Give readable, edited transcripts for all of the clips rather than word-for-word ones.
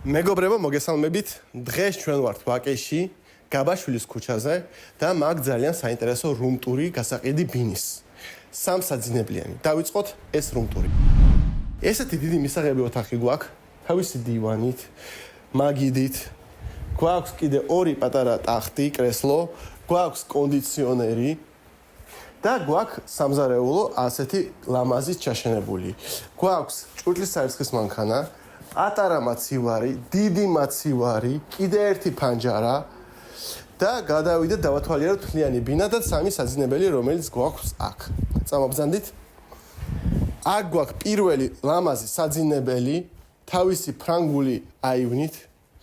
მეგობრებო, მოგესალმებით. დღეს ჩვენ ვართ ვაკეში, გაბაშვილის ქუჩაზე და მაგ ძალიან საინტერესო რუმტური გასაყიდი ბინის. სამსაძინებლიანი. დავიწყოთ ეს რუმტური. ესეთი დიდი მისაღები ოთახი გვაქვს, თავისი დივანით, მაგიდით. გვაქვს კიდე ორი პატარა ტახტი, კრესლო, გვაქვს კონდიციონერი და გვაქვს სამზარეულო ასეთი ლამაზით ჩაშენებული. გვაქვს ჭურჭლის საერცხის მანქანა, პატარა მაცივარი, დიდი მაცივარი, კიდე ერთი ფანჯარა და გადავიდეთ დავათვალიეროთ მთლიანი ბინა და სამი საძინებელი, რომელიც გვაქვს აქ. წამობრძანდით. აქ გვაქვს პირველი ლამაზი საძინებელი, თავისი ფრანგული აივნით.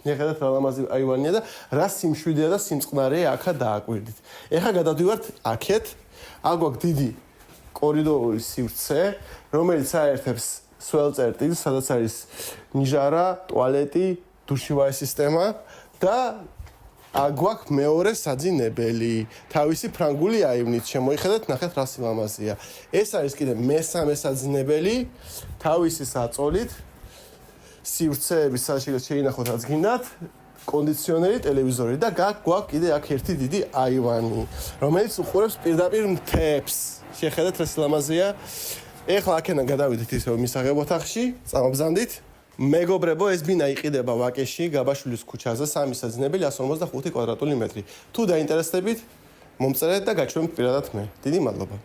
ნახეთ რა ლამაზი აივანია და რა სიმშვიდეა და სიმწყნარეა აქა დააკვირდით. ეხლა გადავდივართ აქეთ. აქ გვაქვს დიდი კორიდორული სივრცე, რომელიც აერთებს სველ წერტილს, სადაც არის ნიჟარა, ტუალეტი, დუშივარი სისტემა და აქ გვაქვს მეორე საძინებელი, თავისი ფრანგული აივნით. შემოიხედეთ, ნახეთ რა სილამაზეა. ეს არის კიდე მესამე საძინებელი, თავისი საწოლით. სივრცეები შეინახოთ რაც გინდათ, კონდიციონერი, ტელევიზორი და გვაქვს კიდე აქ ერთი დიდი აივანი, რომელიც უყურებს პირდაპირ მთებს. შეხედეთ რა სილამაზეა. ეხლა აქედან გადავიდეთ ისევ მისაღებ ოთახში, წამობრძანდით. მეგობრებო, ეს ბინა იყიდება ვაკეში, გაბაშვილის ქუჩაზე, სამი საძინებელი, 155 კვადრატული მეტრი. თუ დაინტერესდებით, მომწერეთ და გაჩვენებთ პირადად მე. დიდი მადლობა.